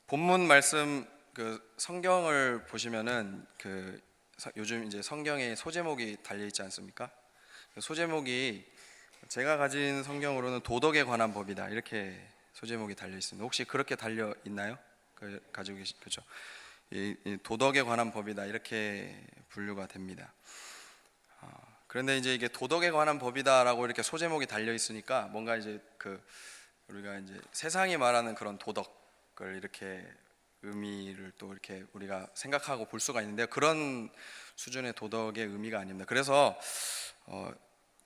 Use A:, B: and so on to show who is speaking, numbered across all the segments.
A: 본문 말씀 성경을 보시면은 요즘 이제 성경에 소제목이 달려 있지 않습니까? 그 소제목이 제가 가진 성경으로는 도덕에 관한 법이다 이렇게 소제목이 달려 있습니다. 혹시 그렇게 달려 있나요? 가지고 계신 그죠? 이 도덕에 관한 법이다 이렇게 분류가 됩니다. 그런데 이제 이게 도덕에 관한 법이다라고 이렇게 소제목이 달려 있으니까 뭔가 이제 우리가 이제 세상이 말하는 그런 도덕을 이렇게 의미를 또 이렇게 우리가 생각하고 볼 수가 있는데 그런 수준의 도덕의 의미가 아닙니다. 그래서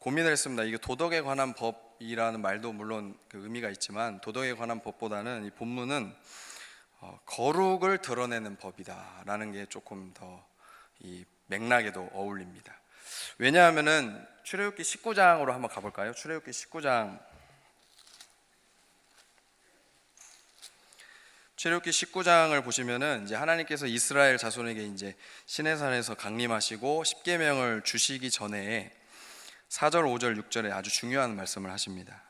A: 고민을 했습니다. 이게 도덕에 관한 법이라는 말도 물론 그 의미가 있지만 도덕에 관한 법보다는 이 본문은 거룩을 드러내는 법이다라는 게 조금 더 이 맥락에도 어울립니다. 왜냐하면은 출애굽기 19장으로 한번 가볼까요? 출애굽기 19장. 출애굽기 19장을 보시면은 이제 하나님께서 이스라엘 자손에게 이제 시내산에서 강림하시고 십계명을 주시기 전에 4절, 5절, 6절에 아주 중요한 말씀을 하십니다.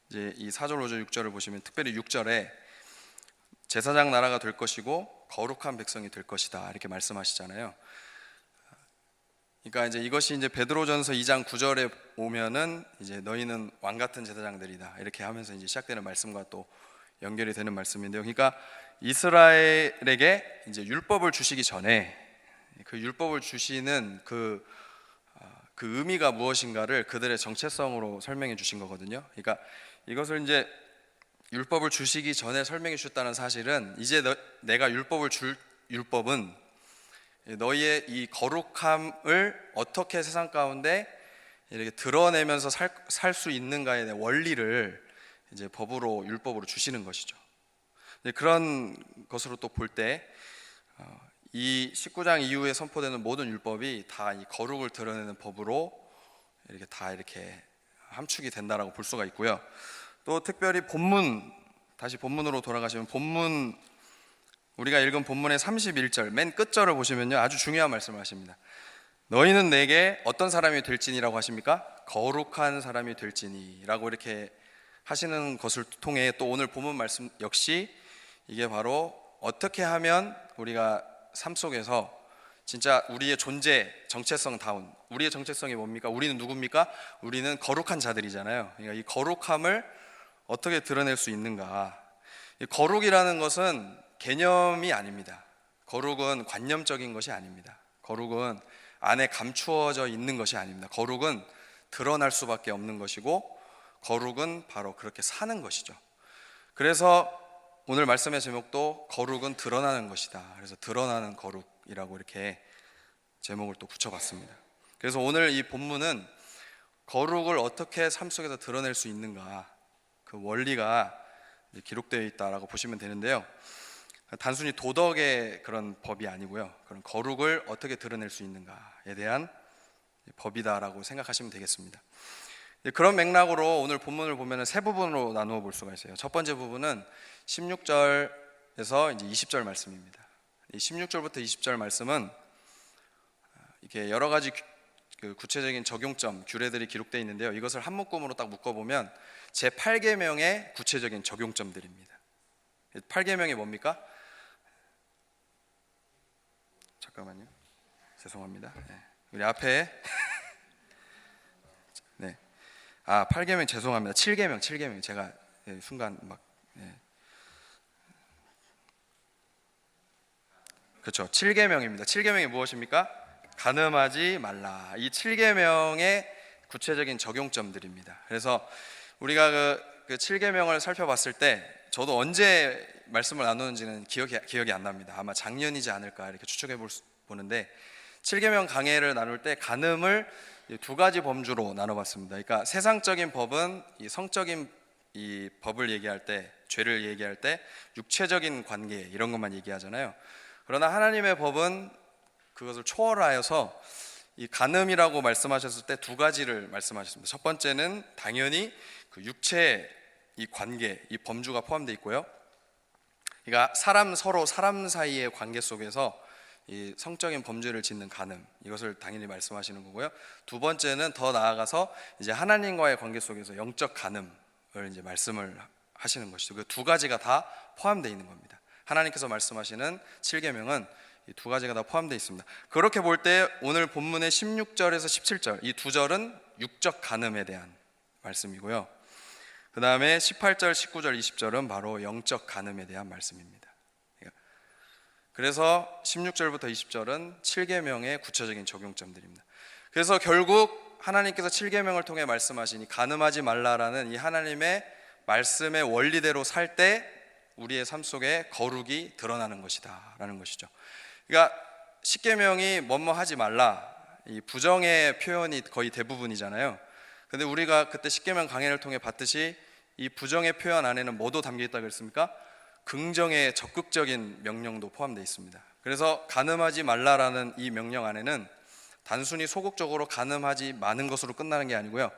A: 이제 이 4절, 5절, 6절을 보시면 특별히 6절에 제사장 나라가 될 것이고 거룩한 백성이 될 것이다 이렇게 말씀하시잖아요. 그러니까 이제 이것이 이제 베드로전서 2장 9절에 오면은 이제 너희는 왕 같은 제사장들이다 이렇게 하면서 이제 시작되는 말씀과 또 연결이 되는 말씀인데요. 그러니까 이스라엘에게 이제 율법을 주시기 전에 그 율법을 주시는 그 의미가 무엇인가를 그들의 정체성으로 설명해 주신 거거든요. 그러니까 이것을 이제 율법을 주시기 전에 설명해 주셨다는 사실은 이제 내가 율법을 줄 율법은 너희의 이 거룩함을 어떻게 세상 가운데 이렇게 드러내면서 살 수 있는가에 대한 원리를 이제 법으로 율법으로 주시는 것이죠. 그런 것으로 또 볼 때 이 19장 이후에 선포되는 모든 율법이 다 이 거룩을 드러내는 법으로 이렇게 다 이렇게 함축이 된다라고 볼 수가 있고요. 또 특별히 다시 본문으로 돌아가시면 우리가 읽은 본문의 31절 맨 끝절을 보시면요 아주 중요한 말씀을 하십니다. 너희는 내게 어떤 사람이 될지니라고 하십니까? 거룩한 사람이 될지니 라고 이렇게 하시는 것을 통해 또 오늘 본문 말씀 역시 이게 바로 어떻게 하면 우리가 삶 속에서 진짜 우리의 존재 정체성다운 우리의 정체성이 뭡니까? 우리는 누굽니까? 우리는 거룩한 자들이잖아요. 그러니까 이 거룩함을 어떻게 드러낼 수 있는가? 이 거룩이라는 것은 개념이 아닙니다. 거룩은 관념적인 것이 아닙니다. 거룩은 안에 감추어져 있는 것이 아닙니다. 거룩은 드러날 수밖에 없는 것이고 거룩은 바로 그렇게 사는 것이죠. 그래서 오늘 말씀의 제목도 거룩은 드러나는 것이다. 그래서 드러나는 거룩이라고 이렇게 제목을 또 붙여봤습니다. 그래서 오늘 이 본문은 거룩을 어떻게 삶 속에서 드러낼 수 있는가 그 원리가 기록되어 있다라고 보시면 되는데요. 단순히 도덕의 그런 법이 아니고요. 그런 거룩을 어떻게 드러낼 수 있는가에 대한 법이다라고 생각하시면 되겠습니다. 그런 맥락으로 오늘 본문을 보면 세 부분으로 나누어 볼 수가 있어요. 첫 번째 부분은 16절에서 이제 20절 말씀입니다. 이 16절부터 20절 말씀은 이렇게 여러 가지 구체적인 적용점, 규례들이 기록되어 있는데요. 이것을 한 묶음으로 딱 묶어보면 제8계명의 구체적인 적용점들입니다. 8계명이 뭡니까? 잠깐만요. 죄송합니다. 네. 우리 앞에 네. 8계명 죄송합니다. 7계명 제가 순간 막 그렇죠. 7계명입니다. 7계명이 무엇입니까? 간음하지 말라. 이 7계명의 구체적인 적용점들입니다. 그래서 우리가 그 7계명을 살펴봤을 때 저도 언제 말씀을 나누는지는 기억이 안 납니다. 아마 작년이지 않을까 이렇게 추측해 보는데 7계명 강해를 나눌 때 간음을 두 가지 범주로 나눠봤습니다. 그러니까 세상적인 법은 이 성적인 이 법을 얘기할 때, 죄를 얘기할 때 육체적인 관계 이런 것만 얘기하잖아요. 그러나 하나님의 법은 그것을 초월하여서 이 간음이라고 말씀하셨을 때 두 가지를 말씀하셨습니다. 첫 번째는 당연히 그 육체 이 관계, 이 범주가 포함되어 있고요. 그러니까 서로 사람 사이의 관계 속에서 이 성적인 범죄를 짓는 간음, 이것을 당연히 말씀하시는 거고요. 두 번째는 더 나아가서 이제 하나님과의 관계 속에서 영적 간음을 이제 말씀을 하시는 것이죠. 그 두 가지가 다 포함되어 있는 겁니다. 하나님께서 말씀하시는 7계명은 이 두 가지가 다 포함되어 있습니다. 그렇게 볼 때 오늘 본문의 16절에서 17절 이 두 절은 육적 간음에 대한 말씀이고요. 그 다음에 18절, 19절, 20절은 바로 영적 간음에 대한 말씀입니다. 그래서 16절부터 20절은 7계명의 구체적인 적용점들입니다. 그래서 결국 하나님께서 7계명을 통해 말씀하시니 간음하지 말라라는 이 하나님의 말씀의 원리대로 살 때 우리의 삶 속에 거룩이 드러나는 것이다 라는 것이죠. 그러니까 10계명이 뭐뭐 하지 말라, 이 부정의 표현이 거의 대부분이잖아요. 근데 우리가 그때 10계명 강해를 통해 봤듯이 이 부정의 표현 안에는 뭐도 담겨 있다고 했습니까? 긍정의 적극적인 명령도 포함되어 있습니다. 그래서 간음하지 말라라는 이 명령 안에는 단순히 소극적으로 간음하지 마는 것으로 끝나는 게 아니고요,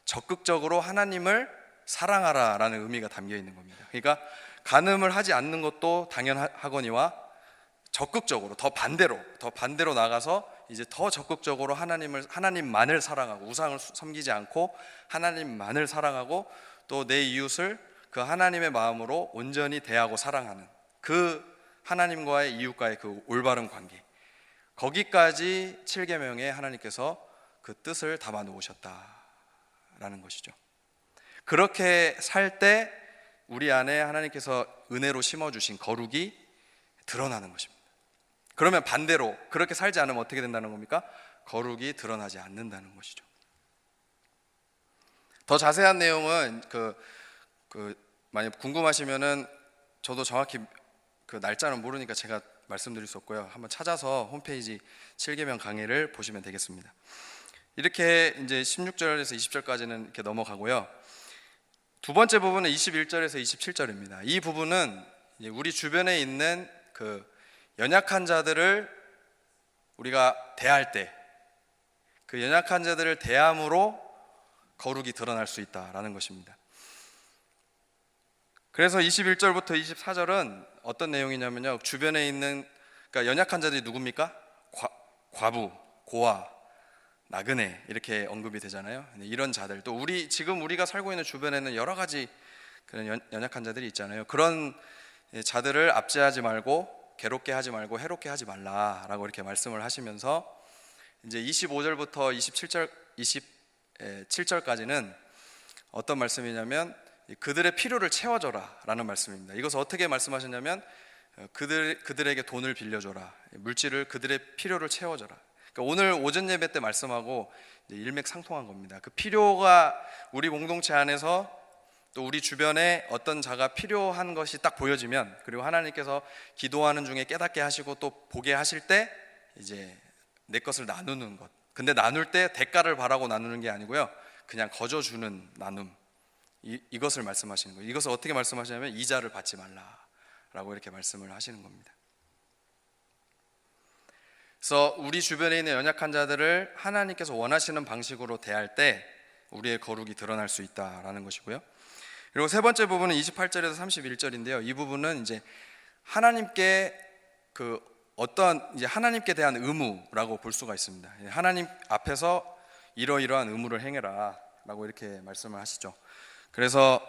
A: 적극적으로 하나님을 사랑하라라는 의미가 담겨 있는 겁니다. 그러니까 간음을 하지 않는 것도 당연하거니와 적극적으로 더 반대로 나가서 이제 더 적극적으로 하나님만을 사랑하고 우상을 섬기지 않고 하나님만을 사랑하고 또 내 이웃을 그 하나님의 마음으로 온전히 대하고 사랑하는 그 하나님과의 이웃과의 그 올바른 관계, 거기까지 7계명에 하나님께서 그 뜻을 담아 놓으셨다라는 것이죠. 그렇게 살 때 우리 안에 하나님께서 은혜로 심어주신 거룩이 드러나는 것입니다. 그러면 반대로 그렇게 살지 않으면 어떻게 된다는 겁니까? 거룩이 드러나지 않는다는 것이죠. 더 자세한 내용은 만약 궁금하시면은 저도 정확히 그 날짜는 모르니까 제가 말씀드릴 수 없고요. 한번 찾아서 홈페이지 7계명 강해를 보시면 되겠습니다. 이렇게 이제 16절에서 20절까지는 이렇게 넘어가고요. 두 번째 부분은 21절에서 27절입니다. 이 부분은 우리 주변에 있는 그 연약한 자들을 우리가 대할 때 그 연약한 자들을 대함으로 거룩이 드러날 수 있다라는 것입니다. 그래서 21절부터 24절은 어떤 내용이냐면요, 주변에 있는, 그러니까 연약한 자들이 누굽니까? 과부, 고아, 나그네 이렇게 언급이 되잖아요. 이런 자들, 또 지금 우리가 살고 있는 주변에는 여러 가지 그런 연약한 자들이 있잖아요. 그런 자들을 압제하지 말고 괴롭게 하지 말고 해롭게 하지 말라라고 이렇게 말씀을 하시면서 이제 25절부터 27절까지는 어떤 말씀이냐면 그들의 필요를 채워줘라 라는 말씀입니다. 이것을 어떻게 말씀하셨냐면 그들에게 돈을 빌려줘라, 물질을, 그들의 필요를 채워줘라. 그러니까 오늘 오전 예배 때 말씀하고 일맥상통한 겁니다. 그 필요가 우리 공동체 안에서 또 우리 주변에 어떤 자가 필요한 것이 딱 보여지면, 그리고 하나님께서 기도하는 중에 깨닫게 하시고 또 보게 하실 때 이제 내 것을 나누는 것. 근데 나눌 때 대가를 바라고 나누는 게 아니고요, 그냥 거저주는 나눔, 이것을 말씀하시는 거예요. 이것을 어떻게 말씀하시냐면 이자를 받지 말라라고 이렇게 말씀을 하시는 겁니다. 그래서 우리 주변에 있는 연약한 자들을 하나님께서 원하시는 방식으로 대할 때 우리의 거룩이 드러날 수 있다라는 것이고요. 그리고 세 번째 부분은 28절에서 31절인데요. 이 부분은 이제 하나님께 이제 하나님께 대한 의무라고 볼 수가 있습니다. 하나님 앞에서 이러이러한 의무를 행해라라고 이렇게 말씀을 하시죠. 그래서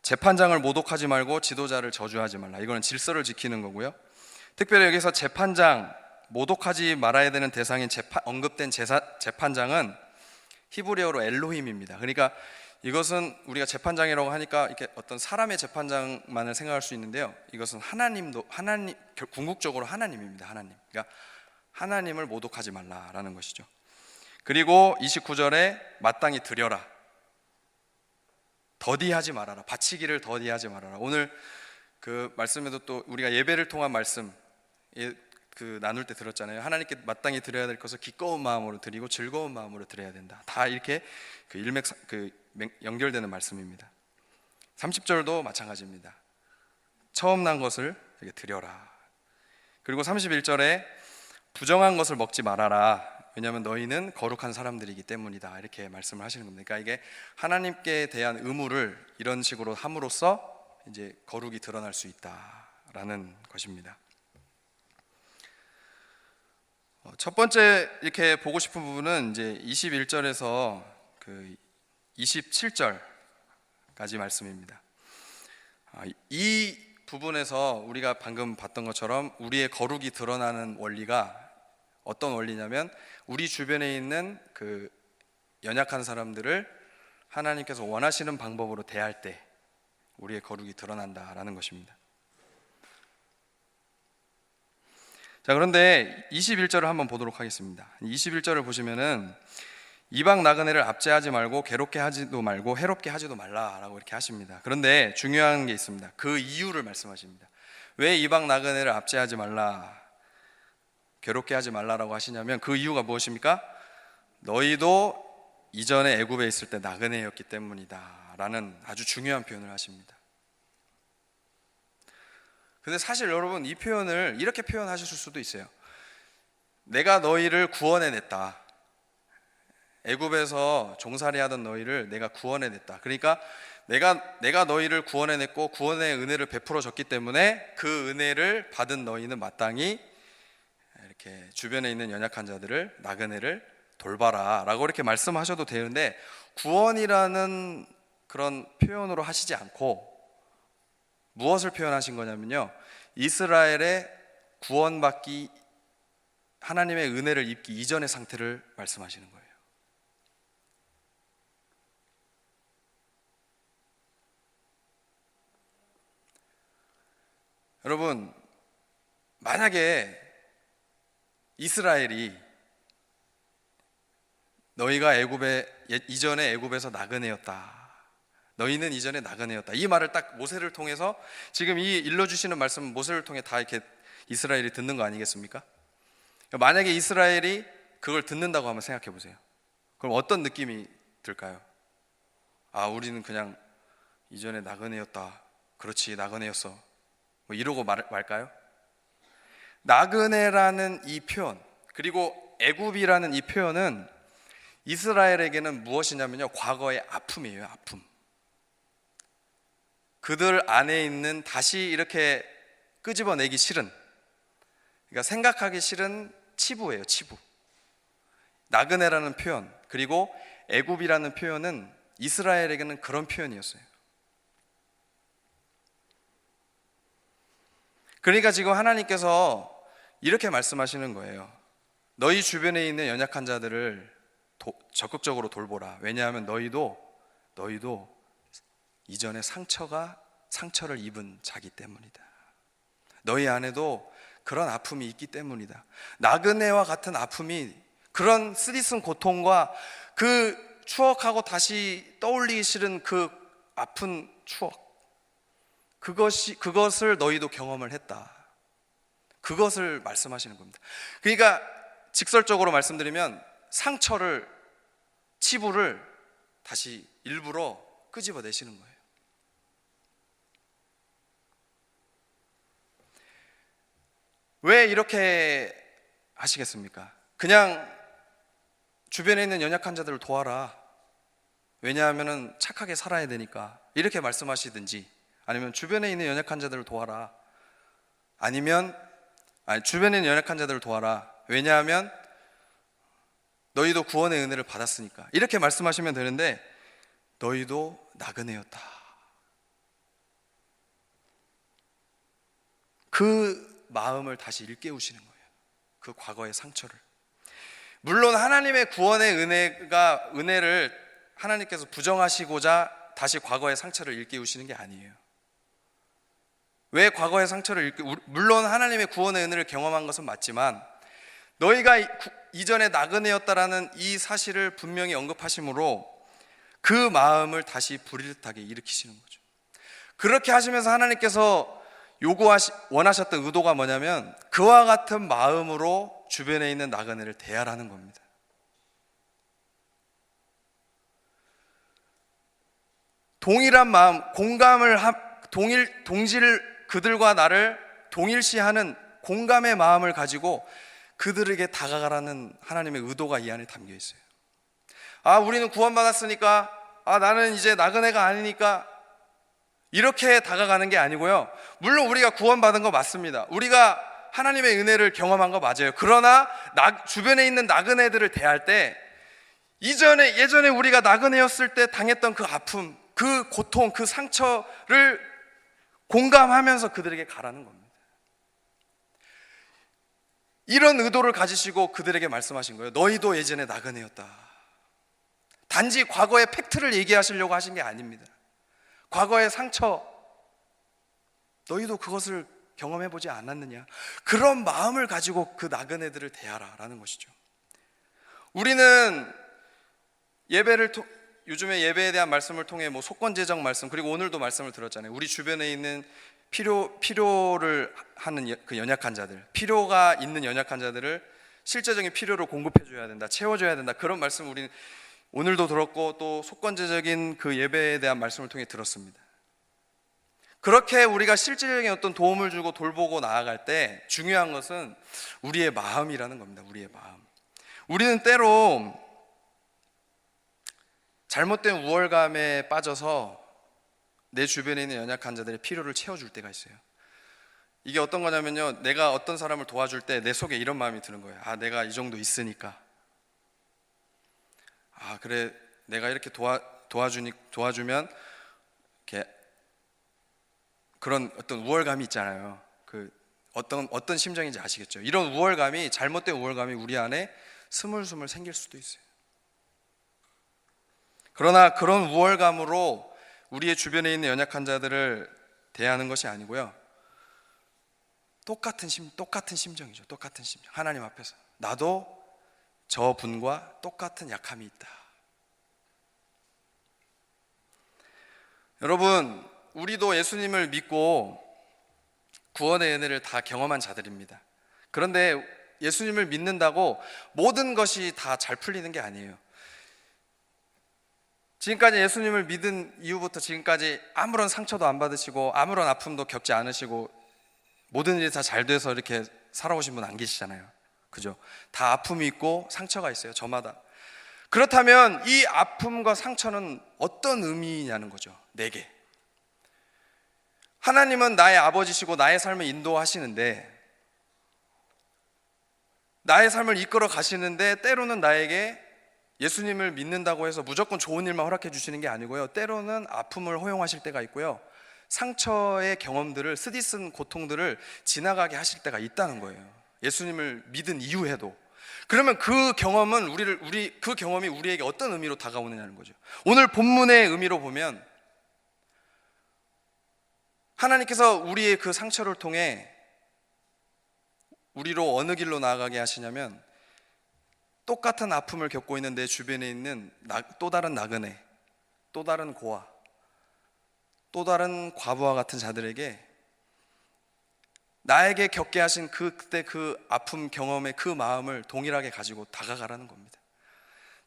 A: 재판장을 모독하지 말고 지도자를 저주하지 말라. 이거는 질서를 지키는 거고요. 특별히 여기서 재판장, 모독하지 말아야 되는 대상인 언급된 재판장은 히브리어로 엘로힘입니다. 그러니까 이것은 우리가 재판장이라고 하니까 이렇게 어떤 사람의 재판장만을 생각할 수 있는데요, 이것은 하나님, 궁극적으로 하나님입니다. 그러니까 하나님을 모독하지 말라라는 것이죠. 그리고 29절에 마땅히 드려라, 더디하지 말아라, 바치기를 더디하지 말아라. 오늘 그 말씀에도 또 우리가 예배를 통한 말씀 나눌 때 들었잖아요. 하나님께 마땅히 드려야 될 것을 기꺼운 마음으로 드리고 즐거운 마음으로 드려야 된다. 다 이렇게 연결되는 말씀입니다. 30절도 마찬가지입니다. 처음 난 것을 드려라. 그리고 31절에 부정한 것을 먹지 말아라, 왜냐하면 너희는 거룩한 사람들이기 때문이다, 이렇게 말씀을 하시는 겁니다. 그러니까 이게 하나님께 대한 의무를 이런 식으로 함으로써 이제 거룩이 드러날 수 있다라는 것입니다. 첫 번째 이렇게 보고 싶은 부분은 이제 21절에서 27절까지 말씀입니다. 이 부분에서 우리가 방금 봤던 것처럼 우리의 거룩이 드러나는 원리가 어떤 원리냐면, 우리 주변에 있는 그 연약한 사람들을 하나님께서 원하시는 방법으로 대할 때 우리의 거룩이 드러난다라는 것입니다. 자, 그런데 21절을 한번 보도록 하겠습니다. 21절을 보시면은 이방 나그네를 압제하지 말고 괴롭게 하지도 말고 해롭게 하지도 말라라고 이렇게 하십니다. 그런데 중요한 게 있습니다. 그 이유를 말씀하십니다. 왜 이방 나그네를 압제하지 말라, 괴롭게 하지 말라라고 하시냐면, 그 이유가 무엇입니까? 너희도 이전에 애굽에 있을 때 나그네였기 때문이다 라는 아주 중요한 표현을 하십니다. 근데 사실 여러분, 이 표현을 이렇게 표현하실 수도 있어요. 내가 너희를 구원해냈다, 애굽에서 종살이하던 너희를 내가 구원해냈다. 그러니까 내가 너희를 구원해냈고 구원의 은혜를 베풀어 줬기 때문에 그 은혜를 받은 너희는 마땅히 이렇게 주변에 있는 연약한 자들을, 나그네를 돌봐라 라고 이렇게 말씀하셔도 되는데, 구원이라는 그런 표현으로 하시지 않고 무엇을 표현하신 거냐면요, 이스라엘의 구원받기, 하나님의 은혜를 입기 이전의 상태를 말씀하시는 거예요. 여러분, 만약에 이스라엘이 너희가 이전에 애굽에서 나그네였다, 너희는 이전에 나그네였다, 이 말을 딱 모세를 통해서, 지금 이 일러주시는 말씀은 모세를 통해 다 이렇게 이스라엘이 듣는 거 아니겠습니까? 만약에 이스라엘이 그걸 듣는다고 한번 생각해 보세요. 그럼 어떤 느낌이 들까요? 아, 우리는 그냥 이전에 나그네였다, 그렇지 나그네였어, 뭐 이러고 말까요? 나그네라는 이 표현, 그리고 애굽이라는 이 표현은 이스라엘에게는 무엇이냐면요, 과거의 아픔이에요. 아픔. 그들 안에 있는, 다시 이렇게 끄집어내기 싫은, 그러니까 생각하기 싫은 치부예요. 치부. 나그네라는 표현, 그리고 애굽이라는 표현은 이스라엘에게는 그런 표현이었어요. 그러니까 지금 하나님께서 이렇게 말씀하시는 거예요. 너희 주변에 있는 연약한 자들을 적극적으로 돌보라. 왜냐하면 너희도 이전에 상처를 입은 자기 때문이다. 너희 안에도 그런 아픔이 있기 때문이다. 나그네와 같은 아픔이, 그런 쓰디쓴 고통과 그 추억하고 다시 떠올리기 싫은 그 아픈 추억, 그것을 너희도 경험을 했다. 그것을 말씀하시는 겁니다. 그러니까 직설적으로 말씀드리면, 상처를, 치부를 다시 일부러 끄집어내시는 거예요. 왜 이렇게 하시겠습니까? 그냥 주변에 있는 연약한 자들을 도와라, 왜냐하면 착하게 살아야 되니까, 이렇게 말씀하시든지, 아니면 주변에 있는 연약한 자들을 도와라, 주변에 있는 연약한 자들을 도와라, 왜냐하면 너희도 구원의 은혜를 받았으니까, 이렇게 말씀하시면 되는데, 너희도 나그네였다, 그 마음을 다시 일깨우시는 거예요. 그 과거의 상처를. 물론 하나님의 구원의 은혜를 하나님께서 부정하시고자 다시 과거의 상처를 일깨우시는 게 아니에요. 왜 과거의 상처를 물론 하나님의 구원의 은혜를 경험한 것은 맞지만, 너희가 이전에 나그네였다라는 이 사실을 분명히 언급하심으로 그 마음을 다시 불일듯하게 일으키시는 거죠. 그렇게 하시면서 하나님께서 원하셨던 의도가 뭐냐면, 그와 같은 마음으로 주변에 있는 나그네를 대하라는 겁니다. 동일한 마음, 그들과 나를 동일시하는 공감의 마음을 가지고 그들에게 다가가라는 하나님의 의도가 이 안에 담겨 있어요. 아, 우리는 구원받았으니까, 나는 이제 나그네가 아니니까, 이렇게 다가가는 게 아니고요. 물론 우리가 구원받은 거 맞습니다. 우리가 하나님의 은혜를 경험한 거 맞아요. 그러나 주변에 있는 나그네들을 대할 때, 예전에 우리가 나그네였을 때 당했던 그 아픔, 그 고통, 그 상처를 공감하면서 그들에게 가라는 겁니다. 이런 의도를 가지시고 그들에게 말씀하신 거예요. 너희도 예전에 나그네였다. 단지 과거의 팩트를 얘기하시려고 하신 게 아닙니다. 과거의 상처, 너희도 그것을 경험해보지 않았느냐? 그런 마음을 가지고 그 나그네들을 대하라라는 것이죠. 우리는 요즘에 예배에 대한 말씀을 통해 속건제적 말씀, 그리고 오늘도 말씀을 들었잖아요. 우리 주변에 있는 필요를 하는 그 연약한 자들, 필요가 있는 연약한 자들을 실제적인 필요를 공급해줘야 된다, 채워줘야 된다, 그런 말씀 우리는 오늘도 들었고 또 속건제적인 그 예배에 대한 말씀을 통해 들었습니다. 그렇게 우리가 실질적인 어떤 도움을 주고 돌보고 나아갈 때 중요한 것은 우리의 마음이라는 겁니다. 우리의 마음. 우리는 때로 잘못된 우월감에 빠져서 내 주변에 있는 연약한 자들의 필요를 채워줄 때가 있어요. 이게 어떤 거냐면요, 내가 어떤 사람을 도와줄 때 내 속에 이런 마음이 드는 거예요. 아, 내가 이 정도 있으니까, 아 그래, 내가 이렇게 도와주면 이렇게 그런 어떤 우월감이 있잖아요. 그 어떤 심정인지 아시겠죠? 이런 우월감이, 잘못된 우월감이 우리 안에 스물스물 생길 수도 있어요. 그러나 그런 우월감으로 우리의 주변에 있는 연약한 자들을 대하는 것이 아니고요, 똑같은 심정이죠. 똑같은 심정. 하나님 앞에서 나도 저 분과 똑같은 약함이 있다. 여러분, 우리도 예수님을 믿고 구원의 은혜를 다 경험한 자들입니다. 그런데 예수님을 믿는다고 모든 것이 다 잘 풀리는 게 아니에요. 지금까지 예수님을 믿은 이후부터 지금까지 아무런 상처도 안 받으시고 아무런 아픔도 겪지 않으시고 모든 일이 다 잘 돼서 이렇게 살아오신 분 안 계시잖아요. 그죠? 다 아픔이 있고 상처가 있어요, 저마다. 그렇다면 이 아픔과 상처는 어떤 의미냐는 거죠, 내게. 하나님은 나의 아버지시고 나의 삶을 인도하시는데, 나의 삶을 이끌어 가시는데, 때로는 나에게 예수님을 믿는다고 해서 무조건 좋은 일만 허락해 주시는 게 아니고요, 때로는 아픔을 허용하실 때가 있고요, 상처의 경험들을, 쓰디쓴 고통들을 지나가게 하실 때가 있다는 거예요. 예수님을 믿은 이후에도. 그러면 그 경험은 그 경험이 우리에게 어떤 의미로 다가오느냐는 거죠. 오늘 본문의 의미로 보면 하나님께서 우리의 그 상처를 통해 우리로 어느 길로 나아가게 하시냐면, 똑같은 아픔을 겪고 있는 내 주변에 있는 또 다른 나그네, 또 다른 고아, 또 다른 과부와 같은 자들에게 나에게 겪게 하신 그때 그 아픔 경험의 그 마음을 동일하게 가지고 다가가라는 겁니다.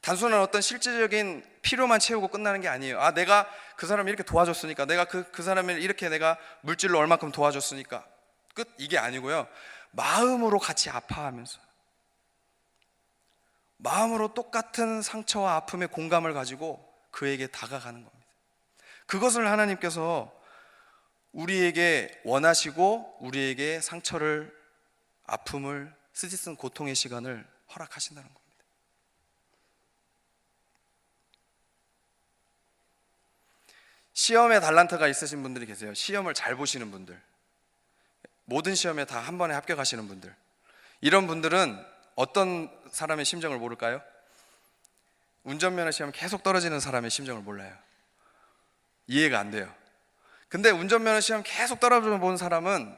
A: 단순한 어떤 실질적인 필요만 채우고 끝나는 게 아니에요. 아, 내가 그 사람을 이렇게 도와줬으니까, 내가 그 사람을 이렇게 내가 물질로 얼마큼 도와줬으니까 끝, 이게 아니고요, 마음으로 같이 아파하면서 마음으로 똑같은 상처와 아픔의 공감을 가지고 그에게 다가가는 겁니다. 그것을 하나님께서 우리에게 원하시고 우리에게 상처를, 아픔을, 쓰디쓴 고통의 시간을 허락하신다는 겁니다. 시험에 달란트가 있으신 분들이 계세요. 시험을 잘 보시는 분들, 모든 시험에 다 한 번에 합격하시는 분들, 이런 분들은 어떤 사람의 심정을 모를까요? 운전면허 시험 계속 떨어지는 사람의 심정을 몰라요. 이해가 안 돼요. 근데 운전면허 시험 계속 떨어져 본 사람은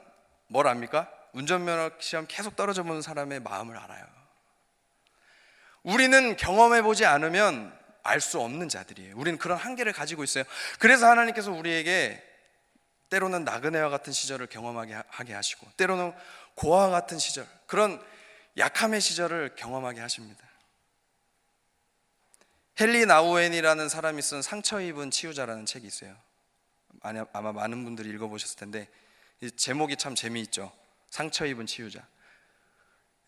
A: 뭘 압니까? 운전면허 시험 계속 떨어져 본 사람의 마음을 알아요. 우리는 경험해보지 않으면 알 수 없는 자들이에요. 우리는 그런 한계를 가지고 있어요. 그래서 하나님께서 우리에게 때로는 나그네와 같은 시절을 경험하게 하게 하시고, 때로는 고아와 같은 시절, 그런 약함의 시절을 경험하게 하십니다. 헨리 나우엔이라는 사람이 쓴 상처 입은 치유자라는 책이 있어요. 아마 많은 분들이 읽어보셨을 텐데, 이 제목이 참 재미있죠. 상처 입은 치유자.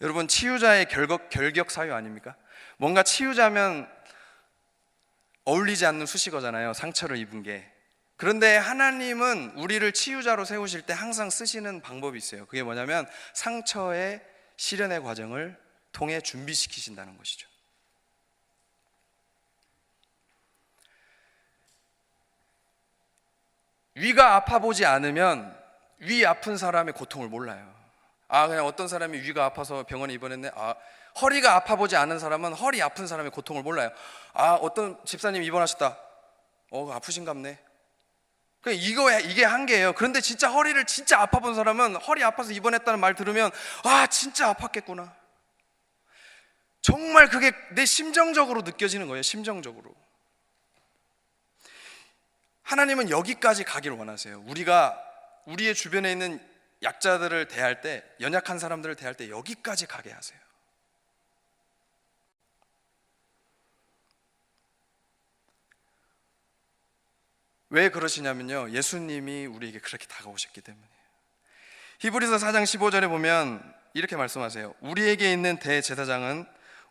A: 여러분, 치유자의 결격 사유 아닙니까? 뭔가 치유자면 어울리지 않는 수식어잖아요, 상처를 입은 게. 그런데 하나님은 우리를 치유자로 세우실 때 항상 쓰시는 방법이 있어요. 그게 뭐냐면 상처의 실현의 과정을 통해 준비시키신다는 것이죠. 위가 아파 보지 않으면 위 아픈 사람의 고통을 몰라요. 그냥 어떤 사람이 위가 아파서 병원에 입원했네. 허리가 아파 보지 않은 사람은 허리 아픈 사람의 고통을 몰라요. 어떤 집사님 입원하셨다. 아프신갑네. 이게 한계예요. 그런데 진짜 허리를 진짜 아파 본 사람은 허리 아파서 입원했다는 말 들으면 진짜 아팠겠구나. 정말 그게 내 심정적으로 느껴지는 거예요. 심정적으로. 하나님은 여기까지 가기를 원하세요. 우리가 우리의 주변에 있는 약자들을 대할 때, 연약한 사람들을 대할 때 여기까지 가게 하세요. 왜 그러시냐면요, 예수님이 우리에게 그렇게 다가오셨기 때문이에요. 히브리서 4장 15절에 보면 이렇게 말씀하세요. 우리에게 있는 대제사장은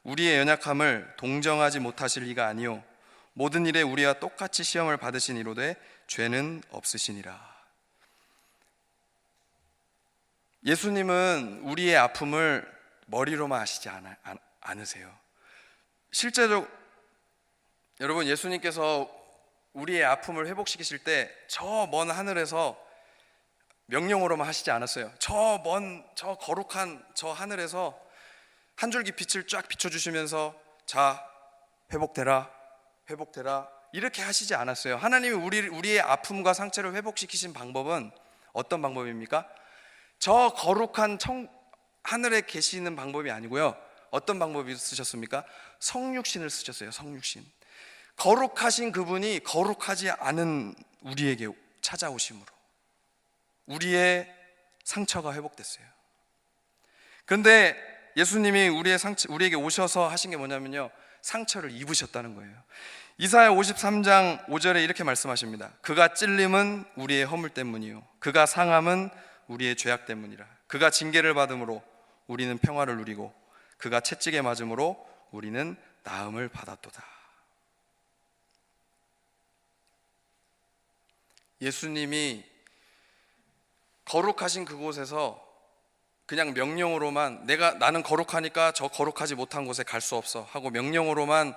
A: 우리의 연약함을 동정하지 못하실 리가 아니요 모든 일에 우리와 똑같이 시험을 받으신 이로되 죄는 없으시니라. 예수님은 우리의 아픔을 머리로만 아시지 않으세요. 실제로 여러분, 예수님께서 우리의 아픔을 회복시키실 때 저 먼 하늘에서 명령으로만 하시지 않았어요. 저 거룩한 저 하늘에서 한 줄기 빛을 쫙 비춰주시면서 자, 회복되라 이렇게 하시지 않았어요. 하나님이 우리의 아픔과 상처를 회복시키신 방법은 어떤 방법입니까? 저 거룩한 하늘에 계시는 방법이 아니고요. 어떤 방법이 쓰셨습니까? 성육신을 쓰셨어요. 성육신. 거룩하신 그분이 거룩하지 않은 우리에게 찾아오심으로 우리의 상처가 회복됐어요. 그런데 예수님이 우리에게 오셔서 하신 게 뭐냐면요, 상처를 입으셨다는 거예요. 이사야 53장 5절에 이렇게 말씀하십니다. 그가 찔림은 우리의 허물 때문이요 그가 상함은 우리의 죄악 때문이라. 그가 징계를 받음으로 우리는 평화를 누리고 그가 채찍에 맞음으로 우리는 나음을 받았도다. 예수님이 거룩하신 그곳에서 그냥 명령으로만 나는 거룩하니까 저 거룩하지 못한 곳에 갈 수 없어 하고 명령으로만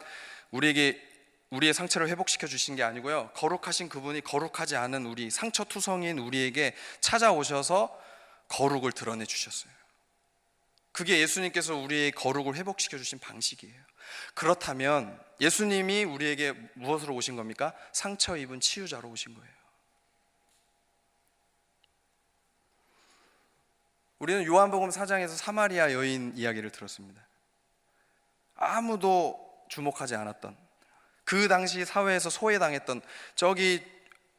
A: 우리의 상처를 회복시켜 주신 게 아니고요, 거룩하신 그분이 거룩하지 않은 우리 상처투성이인 우리에게 찾아오셔서 거룩을 드러내 주셨어요. 그게 예수님께서 우리의 거룩을 회복시켜 주신 방식이에요. 그렇다면 예수님이 우리에게 무엇으로 오신 겁니까? 상처 입은 치유자로 오신 거예요. 우리는 요한복음 4장에서 사마리아 여인 이야기를 들었습니다. 아무도 주목하지 않았던, 그 당시 사회에서 소외당했던, 저기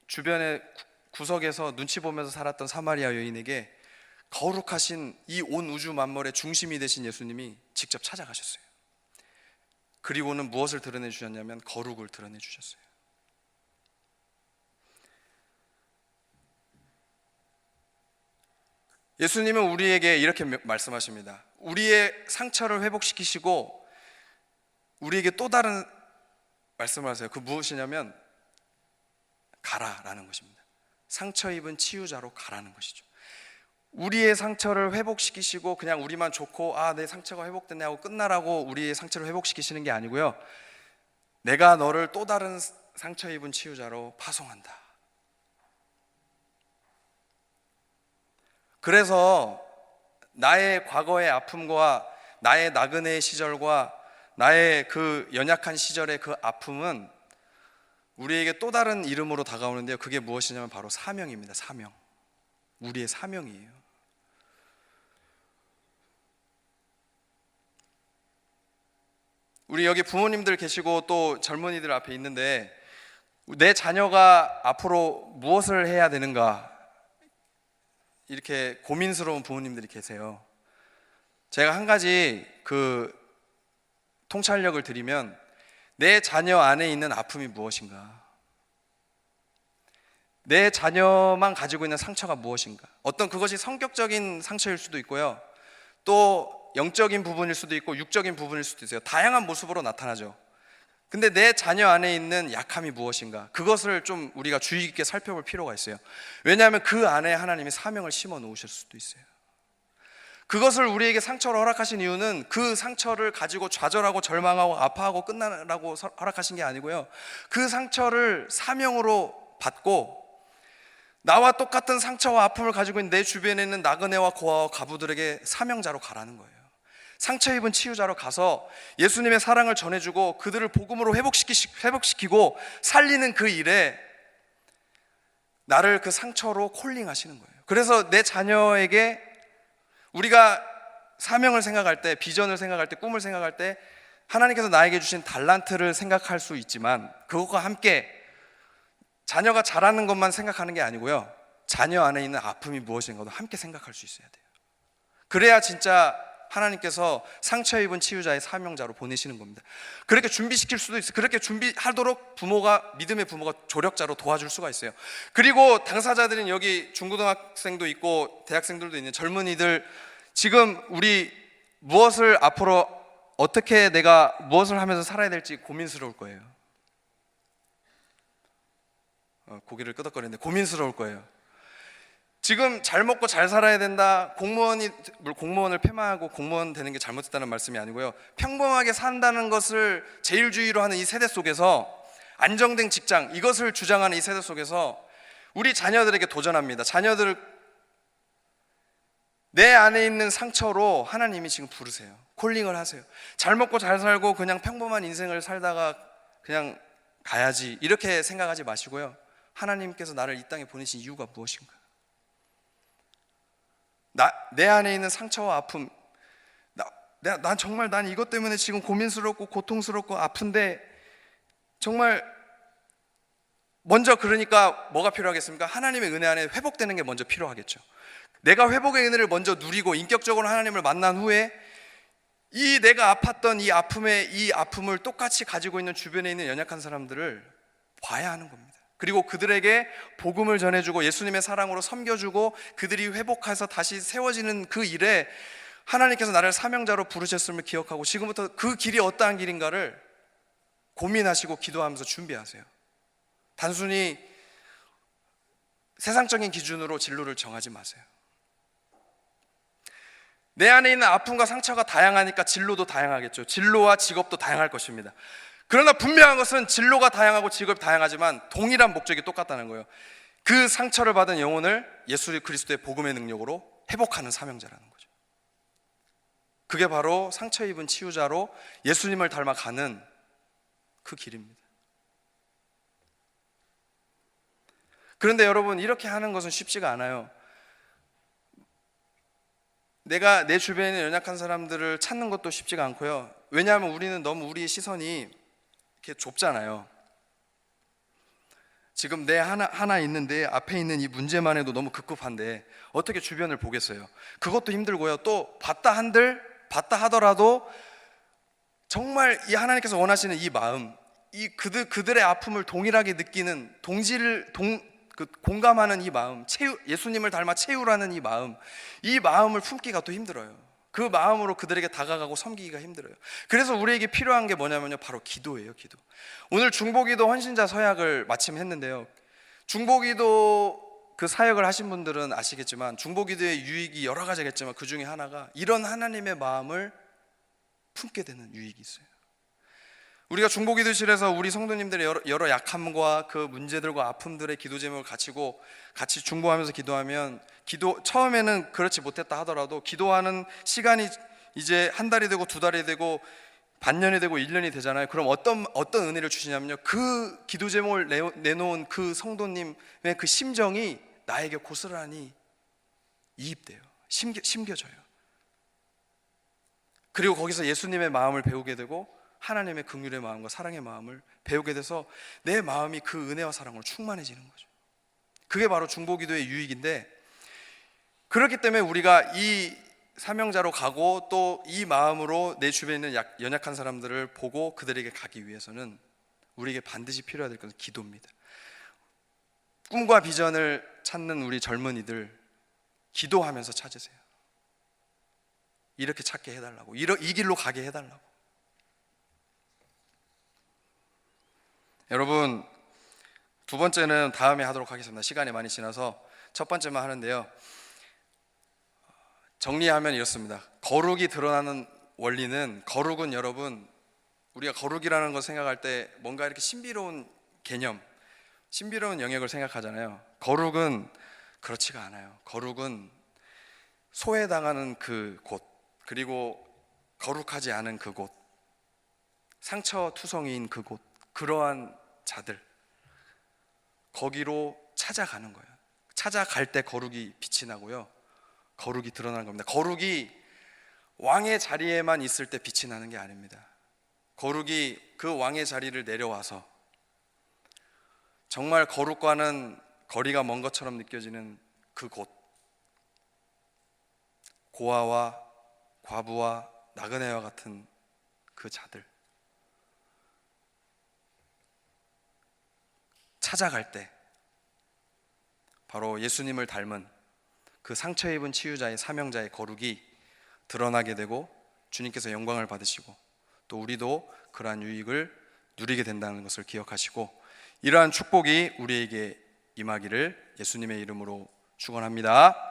A: 주변의 구석에서 눈치 보면서 살았던 사마리아 여인에게 거룩하신 이 온 우주 만물의 중심이 되신 예수님이 직접 찾아가셨어요. 그리고는 무엇을 드러내 주셨냐면 거룩을 드러내 주셨어요. 예수님은 우리에게 이렇게 말씀하십니다. 우리의 상처를 회복시키시고 우리에게 또 다른 말씀을 하세요. 그 무엇이냐면 가라라는 것입니다. 상처 입은 치유자로 가라는 것이죠. 우리의 상처를 회복시키시고 그냥 우리만 좋고 내 상처가 회복됐네 하고 끝나라고 우리의 상처를 회복시키시는 게 아니고요, 내가 너를 또 다른 상처 입은 치유자로 파송한다. 그래서 나의 과거의 아픔과 나의 나그네 시절과 나의 그 연약한 시절의 그 아픔은 우리에게 또 다른 이름으로 다가오는데요, 그게 무엇이냐면 바로 사명입니다. 사명. 우리의 사명이에요. 우리 여기 부모님들 계시고 또 젊은이들 앞에 있는데 내 자녀가 앞으로 무엇을 해야 되는가 이렇게 고민스러운 부모님들이 계세요. 제가 한 가지 통찰력을 드리면, 내 자녀 안에 있는 아픔이 무엇인가, 내 자녀만 가지고 있는 상처가 무엇인가. 어떤 그것이 성격적인 상처일 수도 있고요, 또 영적인 부분일 수도 있고 육적인 부분일 수도 있어요. 다양한 모습으로 나타나죠. 근데 내 자녀 안에 있는 약함이 무엇인가, 그것을 좀 우리가 주의 깊게 살펴볼 필요가 있어요. 왜냐하면 그 안에 하나님이 사명을 심어 놓으실 수도 있어요. 그것을 우리에게 상처로 허락하신 이유는 그 상처를 가지고 좌절하고 절망하고 아파하고 끝나라고 허락하신 게 아니고요, 그 상처를 사명으로 받고 나와 똑같은 상처와 아픔을 가지고 있는 내 주변에 있는 나그네와 고아와 과부들에게 사명자로 가라는 거예요. 상처 입은 치유자로 가서 예수님의 사랑을 전해주고 그들을 복음으로 회복시키고 살리는 그 일에 나를 그 상처로 콜링하시는 거예요. 그래서 내 자녀에게 우리가 사명을 생각할 때, 비전을 생각할 때, 꿈을 생각할 때 하나님께서 나에게 주신 달란트를 생각할 수 있지만 그것과 함께 자녀가 잘하는 것만 생각하는 게 아니고요, 자녀 안에 있는 아픔이 무엇인가도 함께 생각할 수 있어야 돼요. 그래야 진짜 하나님께서 상처 입은 치유자의 사명자로 보내시는 겁니다. 그렇게 준비시킬 수도 있어요. 그렇게 준비하도록 믿음의 부모가 조력자로 도와줄 수가 있어요. 그리고 당사자들은 여기 중고등학생도 있고 대학생들도 있는 젊은이들, 지금 우리 무엇을 앞으로 어떻게 내가 무엇을 하면서 살아야 될지 고민스러울 거예요. 고개를 끄덕거리는데 고민스러울 거예요. 지금 잘 먹고 잘 살아야 된다, 공무원을 폐마하고 공무원 되는 게 잘못됐다는 말씀이 아니고요, 평범하게 산다는 것을 제일주의로 하는 이 세대 속에서, 안정된 직장, 이것을 주장하는 이 세대 속에서 우리 자녀들에게 도전합니다. 자녀들, 내 안에 있는 상처로 하나님이 지금 부르세요. 콜링을 하세요. 잘 먹고 잘 살고 그냥 평범한 인생을 살다가 그냥 가야지, 이렇게 생각하지 마시고요, 하나님께서 나를 이 땅에 보내신 이유가 무엇인가? 내 안에 있는 상처와 아픔, 난 정말 이것 때문에 지금 고민스럽고 고통스럽고 아픈데, 정말 먼저, 그러니까 뭐가 필요하겠습니까? 하나님의 은혜 안에 회복되는 게 먼저 필요하겠죠. 내가 회복의 은혜를 먼저 누리고 인격적으로 하나님을 만난 후에 내가 아팠던 이 아픔을 똑같이 가지고 있는 주변에 있는 연약한 사람들을 봐야 하는 겁니다. 그리고 그들에게 복음을 전해주고 예수님의 사랑으로 섬겨주고 그들이 회복해서 다시 세워지는 그 일에 하나님께서 나를 사명자로 부르셨음을 기억하고 지금부터 그 길이 어떠한 길인가를 고민하시고 기도하면서 준비하세요. 단순히 세상적인 기준으로 진로를 정하지 마세요. 내 안에 있는 아픔과 상처가 다양하니까 진로도 다양하겠죠. 진로와 직업도 다양할 것입니다. 그러나 분명한 것은 진로가 다양하고 직업이 다양하지만 동일한 목적이 똑같다는 거예요. 그 상처를 받은 영혼을 예수 그리스도의 복음의 능력으로 회복하는 사명자라는 거죠. 그게 바로 상처 입은 치유자로 예수님을 닮아가는 그 길입니다. 그런데 여러분, 이렇게 하는 것은 쉽지가 않아요. 내가 내 주변에 있는 연약한 사람들을 찾는 것도 쉽지가 않고요. 왜냐하면 우리는 너무 우리의 시선이 이렇게 좁잖아요. 지금 내 하나 있는데 앞에 있는 이 문제만 해도 너무 급급한데 어떻게 주변을 보겠어요? 그것도 힘들고요. 또 봤다 하더라도 정말 이 하나님께서 원하시는 이 마음, 그들의 아픔을 동일하게 느끼는 공감하는 이 마음, 예수님을 닮아 채우라는 이 마음을 품기가 또 힘들어요. 그 마음으로 그들에게 다가가고 섬기기가 힘들어요. 그래서 우리에게 필요한 게 뭐냐면요, 바로 기도예요. 기도. 오늘 중보기도 헌신자 서약을 마침 했는데요, 중보기도 그 사역을 하신 분들은 아시겠지만 중보기도의 유익이 여러 가지겠지만 그 중에 하나가 이런 하나님의 마음을 품게 되는 유익이 있어요. 우리가 중보기도실에서 우리 성도님들의 여러 약함과 그 문제들과 아픔들의 기도 제목을 같이 중보하면서 기도하면, 처음에는 그렇지 못했다 하더라도 기도하는 시간이 이제 한 달이 되고 두 달이 되고 반년이 되고 1년이 되잖아요. 그럼 어떤 은혜를 주시냐면요, 그 기도 제목을 내놓은 그 성도님의 그 심정이 나에게 고스란히 이입돼요. 심겨져요. 그리고 거기서 예수님의 마음을 배우게 되고 하나님의 긍휼의 마음과 사랑의 마음을 배우게 돼서 내 마음이 그 은혜와 사랑으로 충만해지는 거죠. 그게 바로 중보기도의 유익인데, 그렇기 때문에 우리가 이 사명자로 가고 또 이 마음으로 내 주변에 있는 연약한 사람들을 보고 그들에게 가기 위해서는 우리에게 반드시 필요해야 될 것은 기도입니다. 꿈과 비전을 찾는 우리 젊은이들, 기도하면서 찾으세요. 이렇게 찾게 해달라고, 이 길로 가게 해달라고. 여러분, 두 번째는 다음에 하도록 하겠습니다. 시간이 많이 지나서 첫 번째만 하는데요, 정리하면 이렇습니다. 거룩이 드러나는 원리는, 거룩은 여러분, 우리가 거룩이라는 걸 생각할 때 뭔가 이렇게 신비로운 개념, 신비로운 영역을 생각하잖아요. 거룩은 그렇지가 않아요. 거룩은 소외당하는 그 곳, 그리고 거룩하지 않은 그곳, 상처투성이인 그곳, 그러한 자들, 거기로 찾아가는 거예요. 찾아갈 때 거룩이 빛이 나고요, 거룩이 드러나는 겁니다. 거룩이 왕의 자리에만 있을 때 빛이 나는 게 아닙니다. 거룩이 그 왕의 자리를 내려와서 정말 거룩과는 거리가 먼 것처럼 느껴지는 그곳, 고아와 과부와 나그네와 같은 그 자들 찾아갈 때 바로 예수님을 닮은 그 상처 입은 치유자의 사명자의 거룩이 드러나게 되고 주님께서 영광을 받으시고 또 우리도 그러한 유익을 누리게 된다는 것을 기억하시고 이러한 축복이 우리에게 임하기를 예수님의 이름으로 축원합니다.